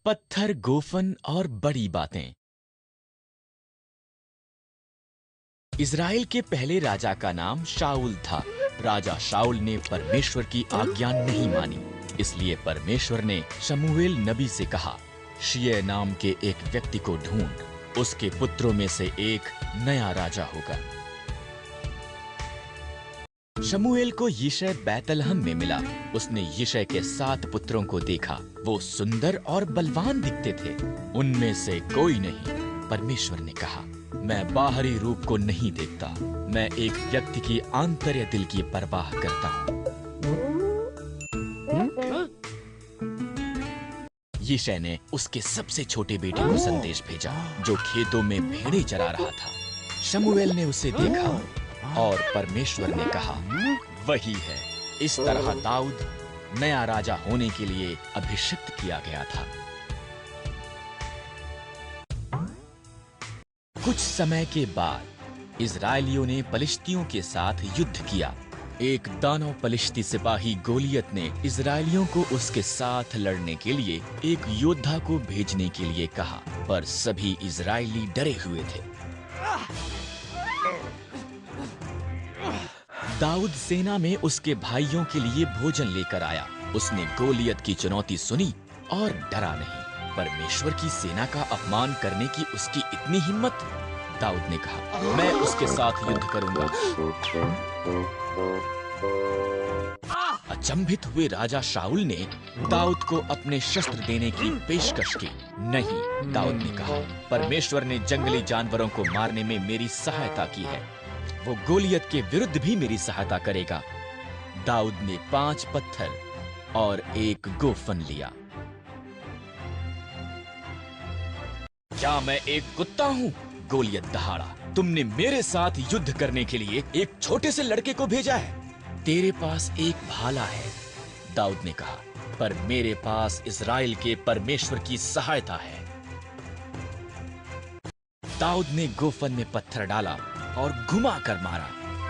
पत्थर, गोफन और बड़ी बातें। इज़राइल के पहले राजा का नाम शाऊल था। राजा शाऊल ने परमेश्वर की आज्ञा नहीं मानी, इसलिए परमेश्वर ने शमूएल नबी से कहा, शिय नाम के एक व्यक्ति को ढूंढ, उसके पुत्रों में से एक नया राजा होगा। शमूएल को यिशै बैतलहम में मिला। उसने यिशै के 7 पुत्रों को देखा। वो सुंदर और बलवान दिखते थे। उनमें से कोई नहीं। परमेश्वर ने कहा, मैं बाहरी रूप को नहीं देखता, मैं एक व्यक्ति की आंतर्य दिल की परवाह करता हूँ। यिशै ने उसके सबसे छोटे बेटे को संदेश भेजा, जो खेतों में भेड़ें चरा रहा था। शमूएल ने उसे देखा और परमेश्वर ने कहा, वही है। इस तरह दाऊद नया राजा होने के लिए अभिषिक्त किया गया था। कुछ समय के बाद इजरायलियों ने पलिश्तियों के साथ युद्ध किया। एक दानव पलिश्ती सिपाही गोलियत ने इजरायलियों को उसके साथ लड़ने के लिए एक योद्धा को भेजने के लिए कहा, पर सभी इजरायली डरे हुए थे। दाऊद सेना में उसके भाइयों के लिए भोजन लेकर आया। उसने गोलियत की चुनौती सुनी और डरा नहीं। परमेश्वर की सेना का अपमान करने की उसकी इतनी हिम्मत। दाऊद ने कहा, मैं उसके साथ युद्ध करूंगा। अचंभित हुए राजा शाऊल ने दाऊद को अपने शस्त्र देने की पेशकश की। नहीं, दाऊद ने कहा, परमेश्वर ने जंगली जानवरों को मारने में मेरी सहायता की है, वो गोलियत के विरुद्ध भी मेरी सहायता करेगा। दाऊद ने 5 पत्थर और 1 गोफन लिया। क्या मैं एक कुत्ता हूँ? गोलियत दहाड़ा, तुमने मेरे साथ युद्ध करने के लिए एक छोटे से लड़के को भेजा है। तेरे पास एक भाला है, दाऊद ने कहा, पर मेरे पास इज़राइल के परमेश्वर की सहायता है। दाऊद ने गोफन में पत्थर डाला और घुमा कर मारा।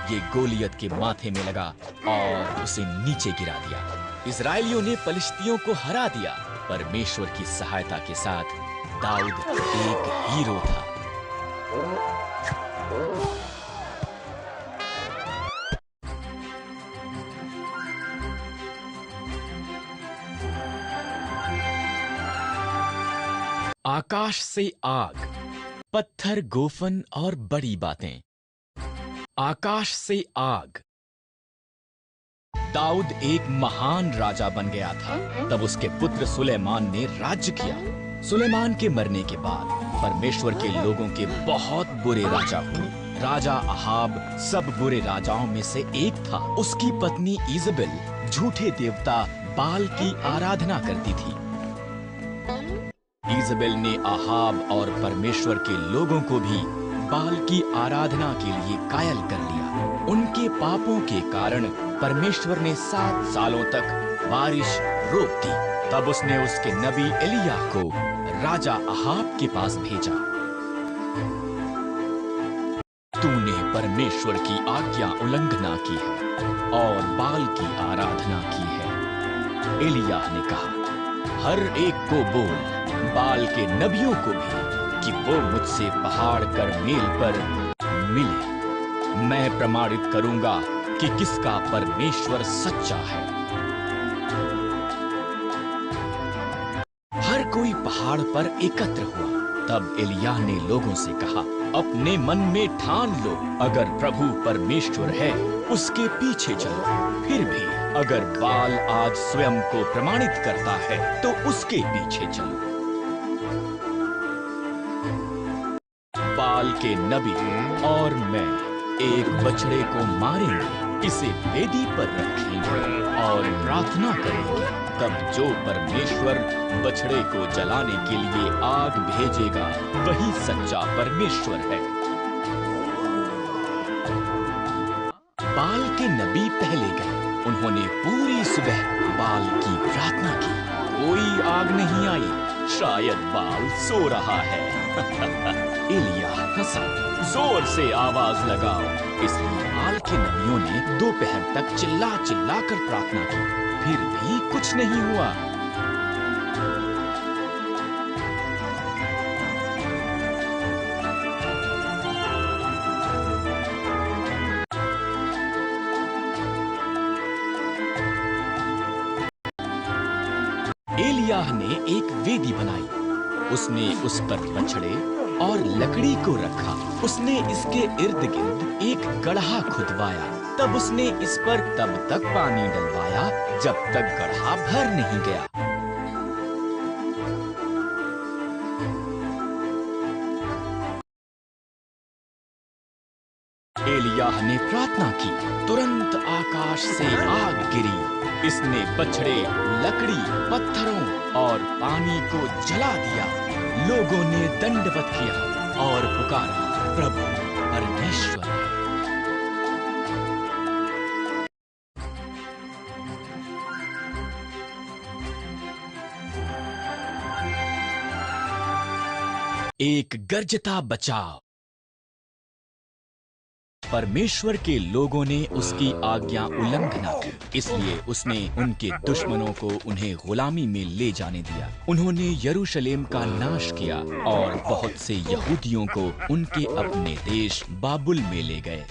ये गोलियत के माथे में लगा और उसे नीचे गिरा दिया। इजरायलियों ने पलिश्तियों को हरा दिया। परमेश्वर की सहायता के साथ दाऊद एक हीरो था। आकाश से आग, पत्थर, गोफन और बड़ी बातें। आकाश से आग। दाऊद एक महान राजा बन गया था। तब उसके पुत्र सुलेमान ने राज्य किया। सुलेमान के मरने के बाद परमेश्वर के लोगों के बहुत बुरे राजा हुए। राजा अहाब सब बुरे राजाओं में से एक था। उसकी पत्नी इज़बेल झूठे देवता बाल की आराधना करती थी। इज़बेल ने अहाब और परमेश्वर के लोगों को भी बाल की आराधना के लिए कायल कर लिया। उनके पापों के कारण परमेश्वर ने 7 सालों तक बारिश रोक दी। तब उसने उसके नबी एलिय्याह को राजा अहाब के पास भेजा। तूने परमेश्वर की आज्ञा उल्लंघना की है और बाल की आराधना की है। एलिय्याह ने कहा, हर एक को बोल, बाल के नबियों को भी, कि वो मुझसे पहाड़ करमेल पर मिले। मैं प्रमाणित करूंगा कि किसका परमेश्वर सच्चा है। हर कोई पहाड़ पर एकत्र हुआ। तब एलिय्याह ने लोगों से कहा, अपने मन में ठान लो, अगर प्रभु परमेश्वर है उसके पीछे चलो। फिर भी अगर बाल आज स्वयं को प्रमाणित करता है तो उसके पीछे चलो। बाल के नबी और मैं एक बछड़े को मारेंगे, इसे वेदी पर रखेंगे और प्रार्थना करेंगे। तब जो परमेश्वर बछड़े को जलाने के लिए आग भेजेगा, वही सच्चा परमेश्वर है। बाल के नबी पहले गए। उन्होंने पूरी सुबह बाल की प्रार्थना की। कोई आग नहीं आई, शायद बाल सो रहा है। एलिय्याह हंसा, जोर से आवाज लगाओ। इसलिए बाल के नबियों ने दोपहर तक चिल्ला चिल्ला कर प्रार्थना की, फिर भी कुछ नहीं हुआ। एलिय्याह ने एक वेदी बनाई। उसने उस पर बछड़े और लकड़ी को रखा। उसने इसके इर्द गिर्द एक गड्ढा खुदवाया। तब उसने इस पर तब तक पानी डलवाया जब तक गड्ढा भर नहीं गया। एलिय्याह ने प्रार्थना की, तुरंत आकाश से आग गिरी। इसने बछड़े, लकड़ी, पत्थरों और पानी को जला दिया। लोगों ने दंडवत किया और पुकारा, प्रभु परमेश्वर है। एक गरजता बचाव। परमेश्वर के लोगों ने उसकी आज्ञा उल्लंघना की, इसलिए उसने उनके दुश्मनों को उन्हें गुलामी में ले जाने दिया। उन्होंने यरूशलेम का नाश किया और बहुत से यहूदियों को उनके अपने देश बाबुल में ले गए।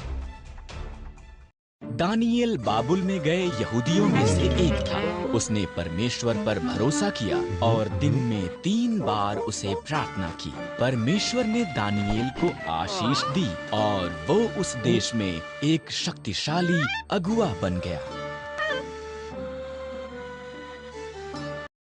दानियेल बाबुल में गए यहूदियों में से एक था। उसने परमेश्वर पर भरोसा किया और दिन में 3 बार उसे प्रार्थना की। परमेश्वर ने दानियेल को आशीष दी और वो उस देश में एक शक्तिशाली अगुआ बन गया।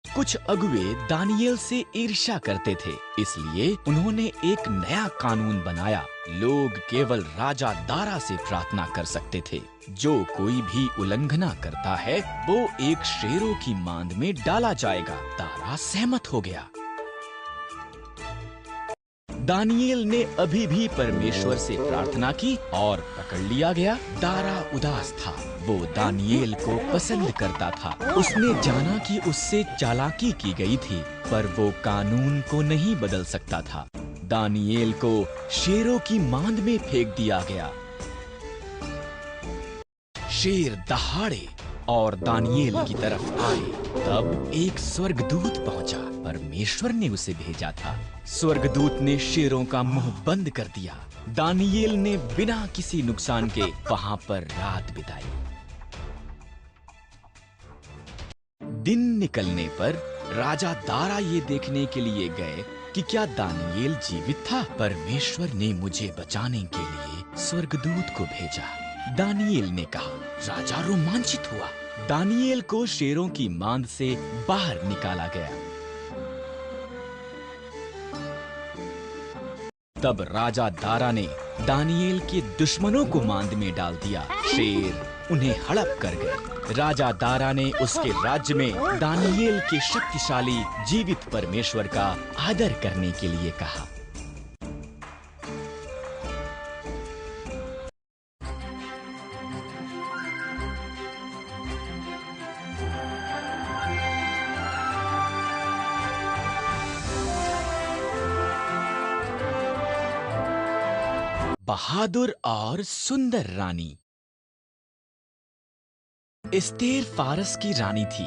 कुछ अगुए दानियेल से ईर्ष्या करते थे, इसलिए उन्होंने एक नया कानून बनाया। लोग केवल राजा दारा से प्रार्थना कर सकते थे। जो कोई भी उल्लंघना करता है वो एक शेरों की मांद में डाला जाएगा। दारा सहमत हो गया। दानियेल ने अभी भी परमेश्वर से प्रार्थना की और पकड़ लिया गया। दारा उदास था। वो दानियेल को पसंद करता था। उसने जाना कि उससे चालाकी की गई थी, पर वो कानून को नहीं बदल सकता था। दानियेल को शेरों की मांद में फेंक दिया गया। शेर दहाड़े और दानियेल की तरफ आए। तब एक स्वर्गदूत पहुंचा। परमेश्वर ने उसे भेजा था। स्वर्गदूत ने शेरों का मुंह बंद कर दिया। दानियेल ने बिना किसी नुकसान के वहां पर रात बिताई। दिन निकलने पर राजा दारा ये देखने के लिए गए कि क्या दानियेल जीवित था। परमेश्वर ने मुझे बचाने के लिए स्वर्गदूत को भेजा, दानियेल ने कहा। राजा रोमांचित हुआ। दानियेल को शेरों की मांद से बाहर निकाला गया। तब राजा दारा ने दानियेल के दुश्मनों को मांद में डाल दिया। शेर उन्हें हड़प कर गए। राजा दारा ने उसके राज्य में दानियेल के शक्तिशाली जीवित परमेश्वर का आदर करने के लिए कहा। बहादुर और सुंदर रानी। एस्तेर फारस की रानी थी।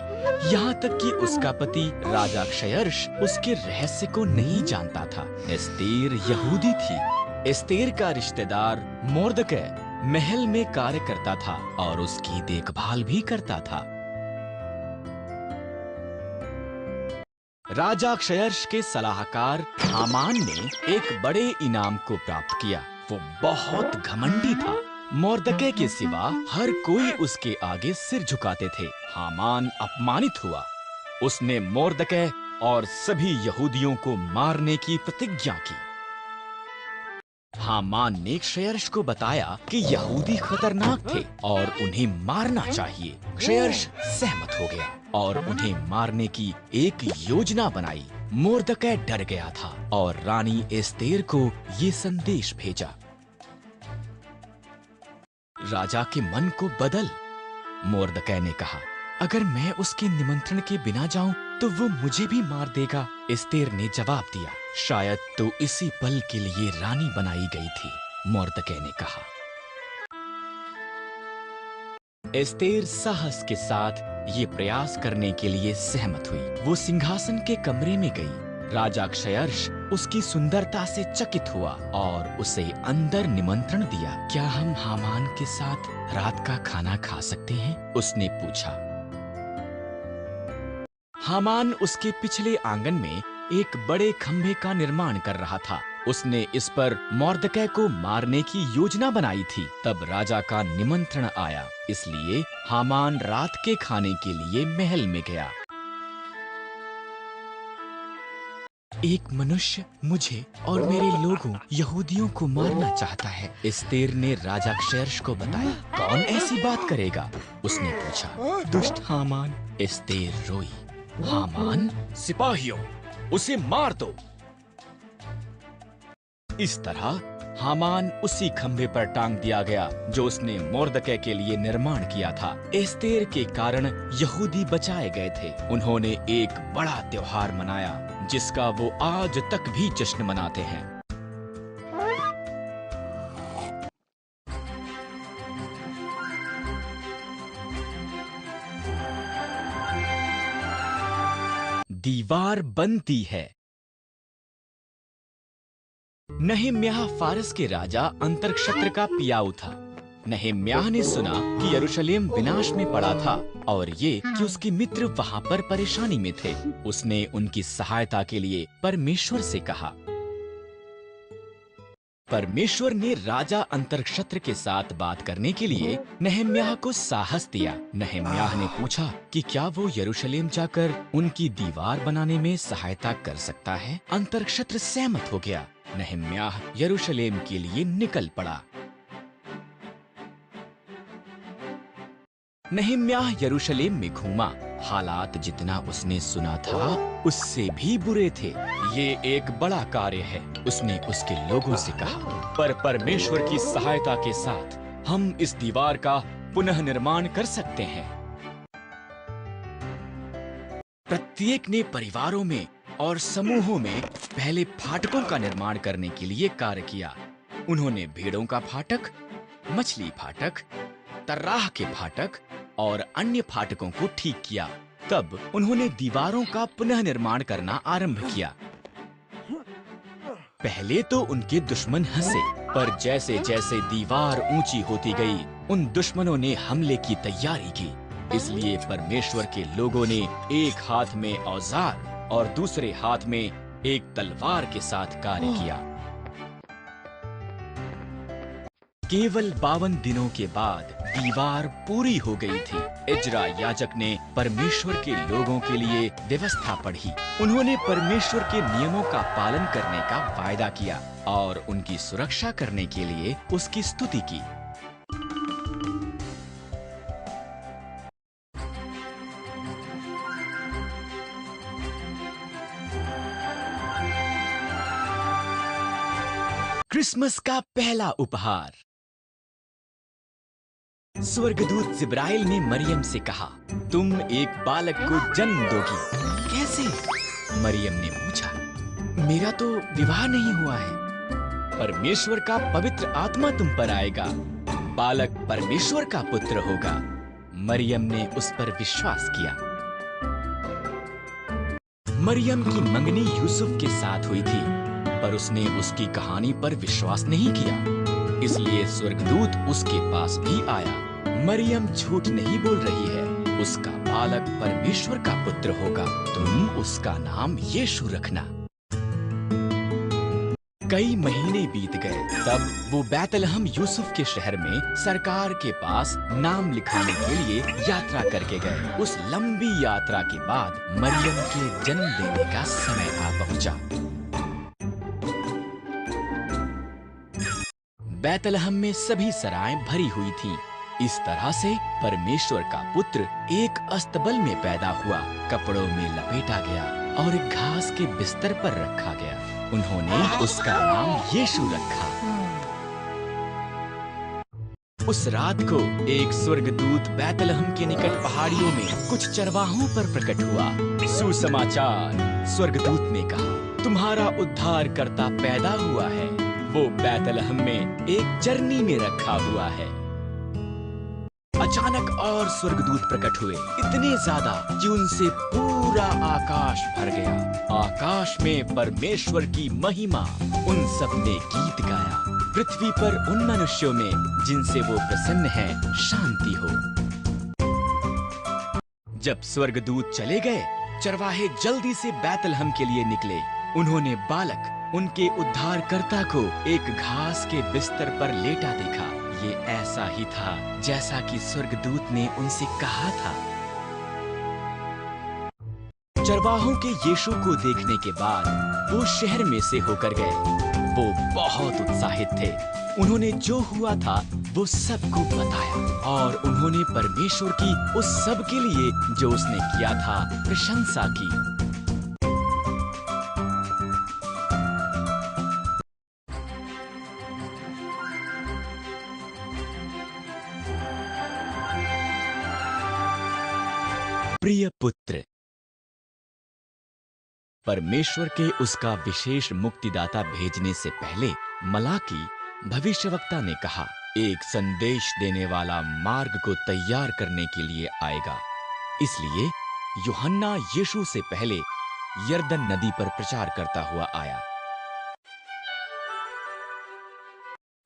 यहाँ तक कि उसका पति राजा क्षयर्ष उसके रहस्य को नहीं जानता था। एस्तेर यहूदी थी। एस्तेर का रिश्तेदार मोर्दकै महल में कार्य करता था और उसकी देखभाल भी करता था। राजा क्षयर्ष के सलाहकार हामान ने एक बड़े इनाम को प्राप्त किया। वो बहुत घमंडी था। मोर्दकै के सिवा हर कोई उसके आगे सिर झुकाते थे। हामान अपमानित हुआ। उसने मोर्दकै और सभी यहूदियों को मारने की प्रतिज्ञा की। हामान ने क्षयर्ष को बताया कि यहूदी खतरनाक थे और उन्हें मारना चाहिए। क्षयर्ष सहमत हो गया और उन्हें मारने की एक योजना बनाई। मोर्दकै डर गया था और रानी एस्तेर को ये संदेश भेजा। राजा के मन को बदल। मोर्दकै ने कहा, अगर मैं उसके निमंत्रण के बिना जाऊं तो वो मुझे भी मार देगा। एस्तेर ने जवाब दिया, शायद तो इसी पल के लिए रानी बनाई गई थी। मोर्दकै ने कहा। एस्तेर साहस के साथ ये प्रयास करने के लिए सहमत हुई। वो सिंहासन के कमरे में गई। राजा क्षयर्ष उसकी सुंदरता से चकित हुआ और उसे अंदर निमंत्रण दिया। क्या हम हामान के साथ रात का खाना खा सकते हैं? उसने पूछा। हामान उसके पिछले आंगन में एक बड़े खंभे का निर्माण कर रहा था। उसने इस पर मोर्दकै को मारने की योजना बनाई थी। तब राजा का निमंत्रण आया, इसलिए हामान रात के खाने के लिए महल में गया। एक मनुष्य मुझे और मेरे लोगों यहूदियों को मारना चाहता है, एस्तेर ने राजा क्षयर्ष को बताया। कौन ऐसी बात करेगा? उसने पूछा। दुष्ट हामान। एस्तेर रोई। हामान, सिपाहियों, उसे मार दो। इस तरह हामान उसी खंभे पर टांग दिया गया जो उसने मोर्दकै के लिए निर्माण किया था। एस्तेर के कारण यहूदी बचाए गए थे। उन्होंने एक बड़ा त्योहार मनाया जिसका वो आज तक भी जश्न मनाते हैं। दीवार बनती है। नहम्याह फारस के राजा अंतरक्षत्र का पियाऊ था। नहम्याह ने सुना कि यरूशलेम विनाश में पड़ा था और ये कि उसके मित्र वहां पर परेशानी में थे। उसने उनकी सहायता के लिए परमेश्वर से कहा। परमेश्वर ने राजा अंतरक्षत्र के साथ बात करने के लिए नहम्याह को साहस दिया। नहम्याह ने पूछा कि क्या वो यरूशलेम जाकर उनकी दीवार बनाने में सहायता कर सकता है। अंतरक्षत्र सहमत हो गया। नहम्याह यरूशलेम के लिए निकल पड़ा। नहम्याह यरूशलेम में घूमा। हालात जितना उसने सुना था उससे भी बुरे थे। ये एक बड़ा कार्य है, उसने उसके लोगों से कहा, पर परमेश्वर की सहायता के साथ हम इस दीवार का पुनः निर्माण कर सकते हैं। प्रत्येक ने परिवारों में और समूहों में पहले फाटकों का निर्माण करने के लिए कार्य किया। उन्होंने भेड़ों का फाटक, मछली फाटक, तर्राह के फाटक और अन्य फाटकों को ठीक किया। तब उन्होंने दीवारों का पुनः निर्माण करना आरंभ किया। पहले तो उनके दुश्मन हंसे, पर जैसे जैसे दीवार ऊंची होती गई, उन दुश्मनों ने हमले की तैयारी की। इसलिए परमेश्वर के लोगों ने एक हाथ में औजार और दूसरे हाथ में एक तलवार के साथ कार्य किया। केवल 52 दिनों के बाद दीवार पूरी हो गई थी। इजरा याजक ने परमेश्वर के लोगों के लिए व्यवस्था पढ़ी। उन्होंने परमेश्वर के नियमों का पालन करने का वायदा किया और उनकी सुरक्षा करने के लिए उसकी स्तुति की। क्रिसमस का पहला उपहार। स्वर्गदूत जिब्राइल ने मरियम से कहा, तुम एक बालक को जन्म दोगी। कैसे? मरियम ने पूछा। मेरा तो विवाह नहीं हुआ है। परमेश्वर का पवित्र आत्मा तुम पर आएगा, बालक परमेश्वर का पुत्र होगा। मरियम ने उस पर विश्वास किया। मरियम की मंगनी यूसुफ के साथ हुई थी, पर उसने उसकी कहानी पर विश्वास नहीं किया। इसलिए स्वर्गदूत उसके पास भी आया। मरियम झूठ नहीं बोल रही है, उसका बालक परमेश्वर का पुत्र होगा। तुम उसका नाम यीशु रखना। कई महीने बीत गए, तब वो बैतलहम यूसुफ के शहर में सरकार के पास नाम लिखाने के लिए यात्रा करके गए। उस लंबी यात्रा के बाद मरियम के जन्म देने का समय आ पहुंचा। बैतलहम में सभी सराएं भरी हुई थीं। इस तरह से परमेश्वर का पुत्र एक अस्तबल में पैदा हुआ, कपड़ों में लपेटा गया और एक घास के बिस्तर पर रखा गया। उन्होंने उसका नाम यीशु रखा। उस रात को एक स्वर्गदूत बैतलहम के निकट पहाड़ियों में कुछ चरवाहों पर प्रकट हुआ। सुसमाचार, स्वर्गदूत ने कहा, तुम्हारा उद्धारकर्ता पैदा हुआ है। वो बैतलहम में एक चरनी में रखा हुआ है। अचानक और स्वर्गदूत प्रकट हुए, इतने ज्यादा कि उनसे पूरा आकाश भर गया। आकाश में परमेश्वर की महिमा। उन सब ने गीत गाया, पृथ्वी पर उन मनुष्यों में जिनसे वो प्रसन्न है शांति हो। जब स्वर्गदूत चले गए चरवाहे जल्दी से बैतलहम के लिए निकले। उन्होंने बालक, उनके उद्धारकर्ता को एक घास के बिस्तर पर लेटा देखा। ये ऐसा ही था जैसा कि स्वर्गदूत ने उनसे कहा था। चरवाहों के यीशु को देखने के बाद वो शहर में से होकर गए। वो बहुत उत्साहित थे। उन्होंने जो हुआ था वो सबको बताया और उन्होंने परमेश्वर की उस सब के लिए जो उसने किया था प्रशंसा की। प्रिय पुत्र, परमेश्वर के उसका विशेष मुक्तिदाता भेजने से पहले मलाकी भविष्यवक्ता ने कहा, एक संदेश देने वाला मार्ग को तैयार करने के लिए आएगा। इसलिए यूहन्ना यीशु से पहले यरदन नदी पर प्रचार करता हुआ आया।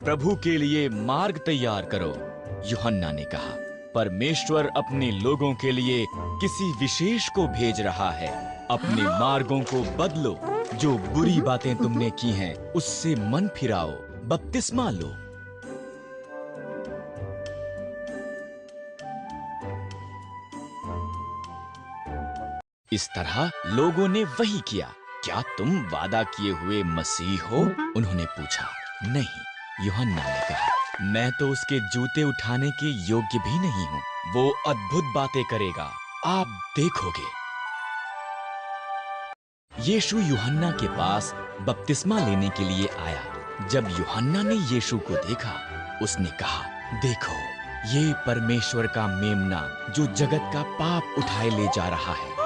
प्रभु के लिए मार्ग तैयार करो, यूहन्ना ने कहा। परमेश्वर अपने लोगों के लिए किसी विशेष को भेज रहा है। अपने मार्गों को बदलो। जो बुरी बातें तुमने की हैं, उससे मन फिराओ, बपतिस्मा लो। इस तरह लोगों ने वही किया। क्या तुम वादा किए हुए मसीह हो? उन्होंने पूछा। नहीं, यूहन्ना ने कहा, मैं तो उसके जूते उठाने के योग्य भी नहीं हूं। वो अद्भुत बातें करेगा, आप देखोगे। यीशु यूहन्ना के पास बपतिस्मा लेने के लिए आया। जब यूहन्ना ने यीशु को देखा, उसने कहा, देखो, ये परमेश्वर का मेमना जो जगत का पाप उठाए ले जा रहा है।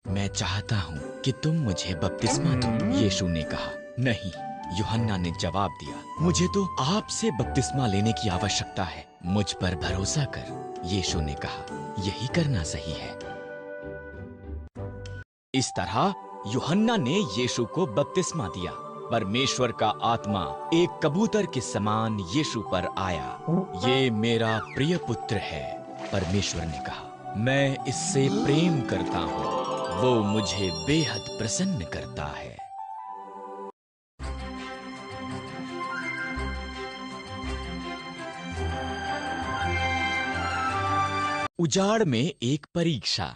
मैं चाहता हूँ कि तुम मुझे बपतिस्मा दो, यीशु ने कहा। नहीं, यूहन्ना ने जवाब दिया, मुझे तो आपसे बपतिस्मा लेने की आवश्यकता है। मुझ पर भरोसा कर, यीशु ने कहा। यही करना सही है। इस तरह यूहन्ना ने यीशु को बपतिस्मा दिया। परमेश्वर का आत्मा एक कबूतर के समान यीशु पर आया। ये मेरा प्रिय पुत्र है, परमेश्वर ने कहा। मैं इससे प्रेम करता हूँ। वो मुझे बेहद प्रसन्न करता है। उजाड़ में एक परीक्षा।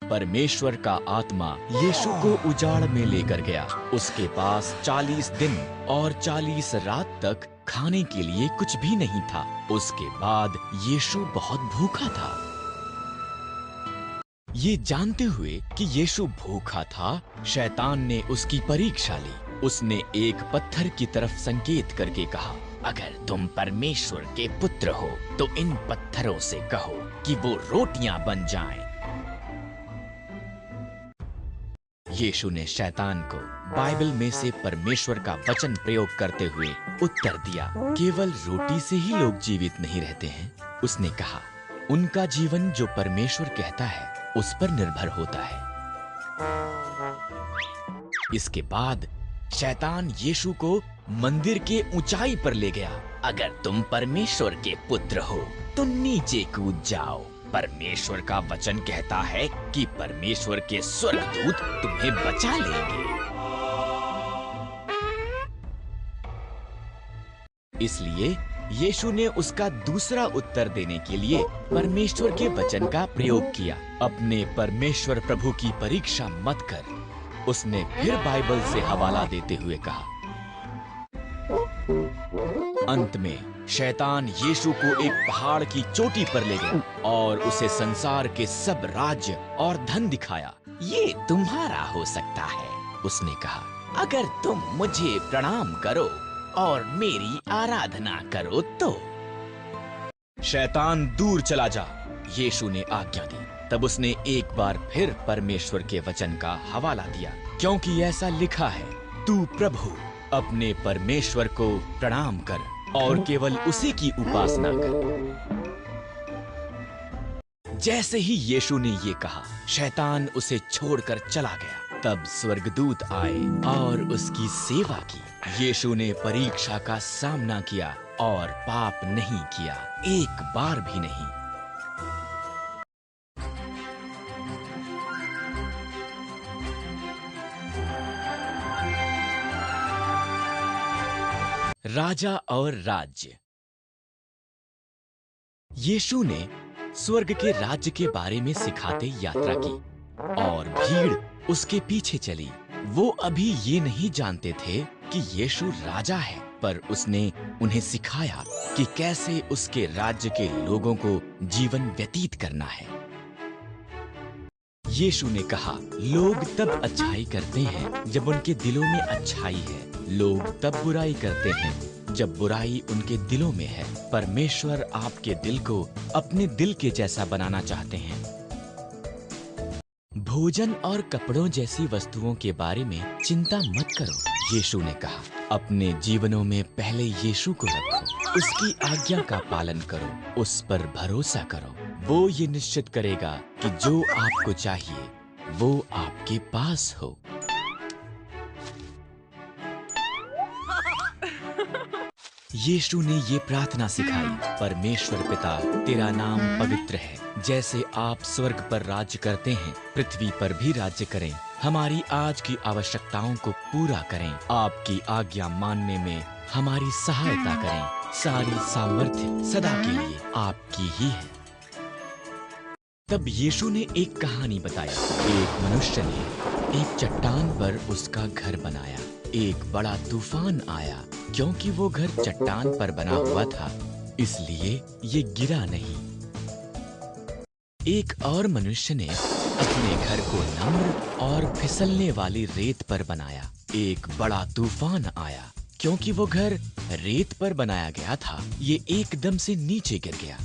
परमेश्वर का आत्मा यीशु को उजाड़ में लेकर गया। उसके पास 40 दिन और 40 रात तक खाने के लिए कुछ भी नहीं था। उसके बाद यीशु बहुत भूखा था। ये जानते हुए कि यीशु भूखा था, शैतान ने उसकी परीक्षा ली। उसने एक पत्थर की तरफ संकेत करके कहा, अगर तुम परमेश्वर के पुत्र हो तो इन पत्थरों से कहो कि वो रोटियां बन जाएं। यीशु ने शैतान को बाइबल में से परमेश्वर का वचन प्रयोग करते हुए उत्तर दिया, केवल रोटी से ही लोग जीवित नहीं रहते हैं। उसने कहा, उनका जीवन जो परमेश्वर कहता है उस पर निर्भर होता है। इसके बाद शैतान यीशु को मंदिर के ऊंचाई पर ले गया। अगर तुम परमेश्वर के पुत्र हो तो नीचे कूद जाओ। परमेश्वर का वचन कहता है कि परमेश्वर के स्वर्गदूत तुम्हें बचा लेंगे। इसलिए यीशु ने उसका दूसरा उत्तर देने के लिए परमेश्वर के वचन का प्रयोग किया। अपने परमेश्वर प्रभु की परीक्षा मत कर, उसने फिर बाइबल से हवाला देते हुए कहा। अंत में शैतान यीशु को एक पहाड़ की चोटी पर ले गया और उसे संसार के सब राज्य और धन दिखाया। ये तुम्हारा हो सकता है, उसने कहा, अगर तुम मुझे प्रणाम करो और मेरी आराधना करो तो। शैतान दूर चला जा, यीशु ने आज्ञा दी। तब उसने एक बार फिर परमेश्वर के वचन का हवाला दिया, क्योंकि ऐसा लिखा है, तू प्रभु अपने परमेश्वर को प्रणाम कर और केवल उसी की उपासना कर। जैसे ही यीशु ने ये कहा, शैतान उसे छोड़कर चला गया। तब स्वर्गदूत आए और उसकी सेवा की। यीशु ने परीक्षा का सामना किया और पाप नहीं किया, एक बार भी नहीं। राजा और राज्य। यीशु ने स्वर्ग के राज्य के बारे में सिखाते यात्रा की और भीड़ उसके पीछे चली। वो अभी ये नहीं जानते थे कि यीशु राजा है, पर उसने उन्हें सिखाया कि कैसे उसके राज्य के लोगों को जीवन व्यतीत करना है। यीशु ने कहा, लोग तब अच्छाई करते हैं जब उनके दिलों में अच्छाई है। लोग तब बुराई करते हैं जब बुराई उनके दिलों में है। परमेश्वर आपके दिल को अपने दिल के जैसा बनाना चाहते हैं। भोजन और कपड़ों जैसी वस्तुओं के बारे में चिंता मत करो। यीशु ने कहा, अपने जीवनों में पहले यीशु को रखो, उसकी आज्ञा का पालन करो, उस पर भरोसा करो। वो ये निश्चित करेगा कि जो आपको चाहिए वो आपके पास हो। यीशु ने ये प्रार्थना सिखाई, परमेश्वर पिता, तेरा नाम पवित्र है। जैसे आप स्वर्ग पर राज्य करते हैं, पृथ्वी पर भी राज्य करें। हमारी आज की आवश्यकताओं को पूरा करें। आपकी आज्ञा मानने में हमारी सहायता करें। सारी सामर्थ्य सदा के लिए आपकी ही है। तब यीशु ने एक कहानी बताई। एक मनुष्य ने एक चट्टान पर उसका घर बनाया। एक बड़ा तूफान आया। क्योंकि वो घर चट्टान पर बना हुआ था, इसलिए ये गिरा नहीं। एक और मनुष्य ने अपने घर को नम्र और फिसलने वाली रेत पर बनाया। एक बड़ा तूफान आया। क्योंकि वो घर रेत पर बनाया गया था, ये एकदम से नीचे गिर गया।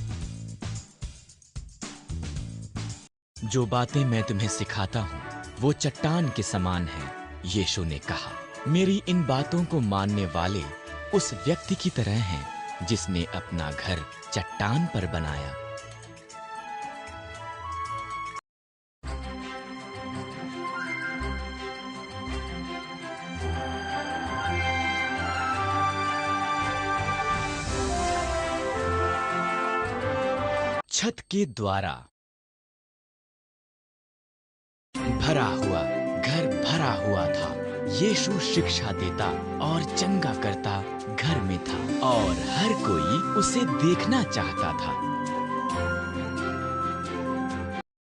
जो बातें मैं तुम्हें सिखाता हूँ वो चट्टान के समान है। यीशु ने कहा, मेरी इन बातों को मानने वाले उस व्यक्ति की तरह हैं जिसने अपना घर चट्टान पर बनाया। छत के द्वारा। भरा हुआ घर भरा हुआ था। यीशु शिक्षा देता और चंगा करता घर में था और हर कोई उसे देखना चाहता था।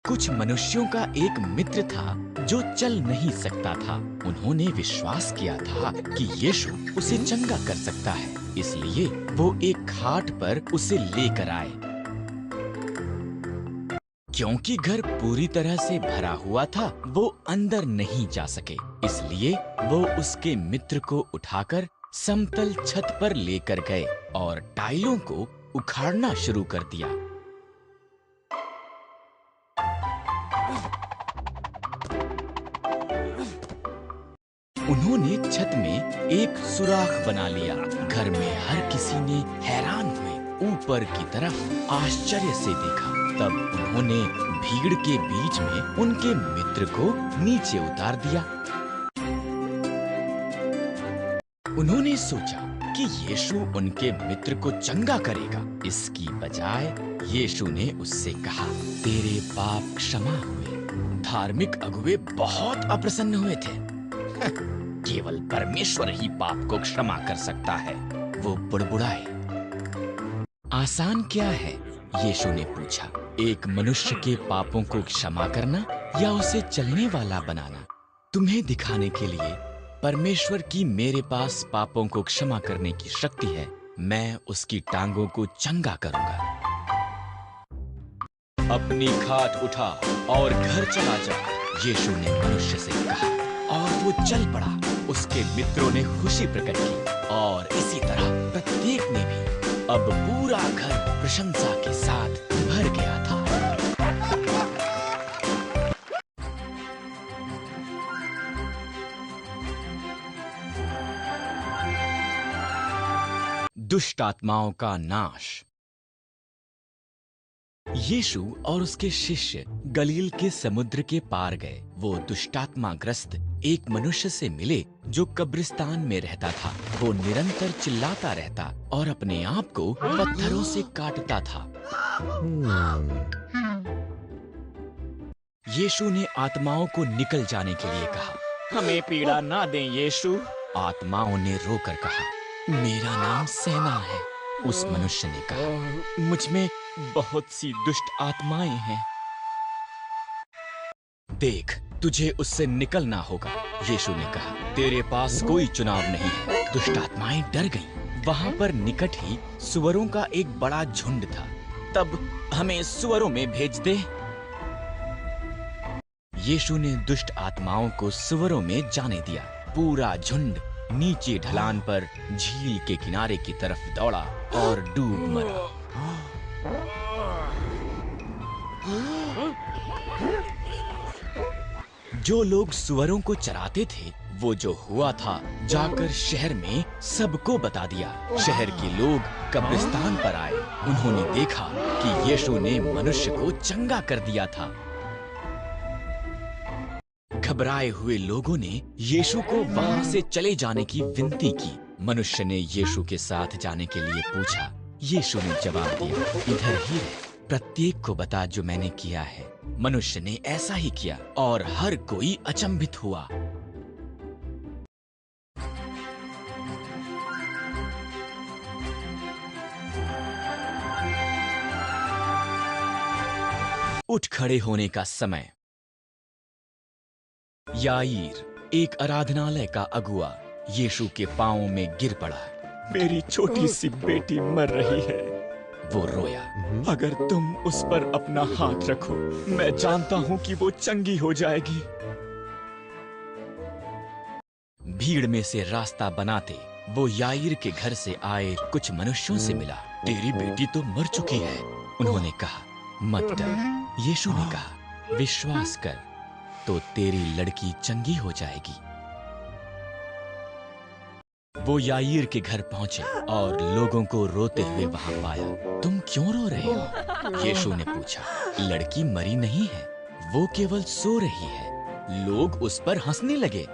कुछ मनुष्यों का एक मित्र था जो चल नहीं सकता था। उन्होंने विश्वास किया था कि यीशु उसे चंगा कर सकता है, इसलिए वो एक खाट पर उसे लेकर आए। क्योंकि घर पूरी तरह से भरा हुआ था, वो अंदर नहीं जा सके, इसलिए वो उसके मित्र को उठाकर समतल छत पर लेकर गए और टाइलों को उखाड़ना शुरू कर दिया। उन्होंने छत में एक सुराख बना लिया। घर में हर किसी ने हैरान हुए ऊपर की तरफ आश्चर्य से देखा। तब उन्होंने भीड़ के बीच में उनके मित्र को नीचे उतार दिया। उन्होंने सोचा कि यीशु उनके मित्र को चंगा करेगा। इसकी बजाय यीशु ने उससे कहा, तेरे पाप क्षमा हुए। धार्मिक अगुवे बहुत अप्रसन्न हुए थे। केवल परमेश्वर ही पाप को क्षमा कर सकता है, वो बुड़बुड़ाए। आसान क्या है? यीशु ने पूछा, एक मनुष्य के पापों को क्षमा करना या उसे चलने वाला बनाना? तुम्हें दिखाने के लिए परमेश्वर की मेरे पास पापों को क्षमा करने की शक्ति है। मैं उसकी टांगों को चंगा करूंगा। अपनी खाट उठा और घर चला जा, यीशु ने मनुष्य से कहा, और वो चल पड़ा। उसके मित्रों ने खुशी प्रकट की और इसी तरह प्रत्येक ने भी। अब पूरा घर प्रशंसा के साथ भर गया था। दुष्ट आत्माओं का नाश। यीशु और उसके शिष्य गलील के समुद्र के पार गए। वो दुष्टात्माग्रस्त एक मनुष्य से मिले जो कब्रिस्तान में रहता था। वो निरंतर चिल्लाता रहता और अपने आप को पत्थरों से काटता था। यीशु ने आत्माओं को निकल जाने के लिए कहा, हमें पीड़ा ना दें यीशु। आत्माओं ने रोकर कहा, मेरा नाम सेना है। उस मनुष्य ने कहा, मुझ में बहुत सी दुष्ट आत्माएं हैं। देख, तुझे उससे निकलना होगा। यीशु ने कहा, तेरे पास कोई चुनाव नहीं है। दुष्ट आत्माएं डर गईं। वहां पर निकट ही सुअरों का एक बड़ा झुंड था। तब हमें सुअरों में भेज दे। यीशु ने दुष्ट आत्माओं को सुअरों में जाने दिया। पूरा झुंड नीचे ढलान पर झील के किनारे की तरफ दौड़ा और डूब मरा। जो लोग सुअरों को चराते थे, वो जो हुआ था जाकर शहर में सबको बता दिया। शहर के लोग कब्रिस्तान पर आए। उन्होंने देखा कि यीशु ने मनुष्य को चंगा कर दिया था। घबराए हुए लोगों ने यीशु को वहां से चले जाने की विनती की। मनुष्य ने यीशु के साथ जाने के लिए पूछा। यीशु ने जवाब दिया, इधर ही रह, प्रत्येक को बता जो मैंने किया है। मनुष्य ने ऐसा ही किया और हर कोई अचंभित हुआ। उठ खड़े होने का समय। याईर, एक आराधनालय का अगुआ, यीशु के पांवों में गिर पड़ा। मेरी छोटी सी बेटी मर रही है। वो रोया, अगर तुम उस पर अपना हाथ रखो, मैं जानता हूं कि वो चंगी हो जाएगी। भीड़ में से रास्ता बनाते वो याईर के घर से आए कुछ मनुष्यों से मिला। तेरी बेटी तो मर चुकी है। उन्होंने कहा, मत डर। यीशु ने कहा, विश्वास कर तो तेरी लड़की चंगी हो जाएगी। वो याईर के घर पहुंचे और लोगों को रोते हुए वहां पाया। तुम क्यों रो रहे हो? यीशु ने पूछा। लड़की मरी नहीं है, वो केवल सो रही है। लोग उस पर हंसने लगे।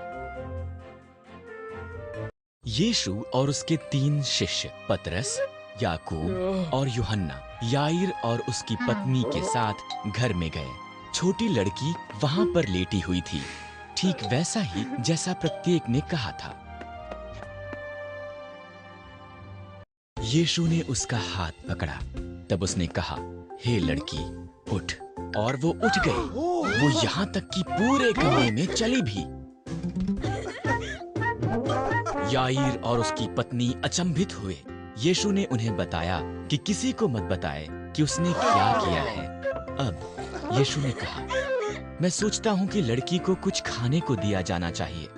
यीशु और उसके 3 शिष्य पतरस, याकूब और यूहन्ना याईर और उसकी पत्नी के साथ घर में गए। छोटी लड़की वहां पर लेटी हुई थी, ठीक वैसा ही जैसा प्रत्येक ने कहा था। यीशु ने उसका हाथ पकड़ा। तब उसने कहा, हे लड़की, उठ। और वो उठ गई। वो यहाँ तक कि पूरे कमरे में चली भी। याईर और उसकी पत्नी अचंभित हुए। यीशु ने उन्हें बताया कि किसी को मत बताए कि उसने क्या किया है। अब यीशु ने कहा, मैं सोचता हूँ कि लड़की को कुछ खाने को दिया जाना चाहिए।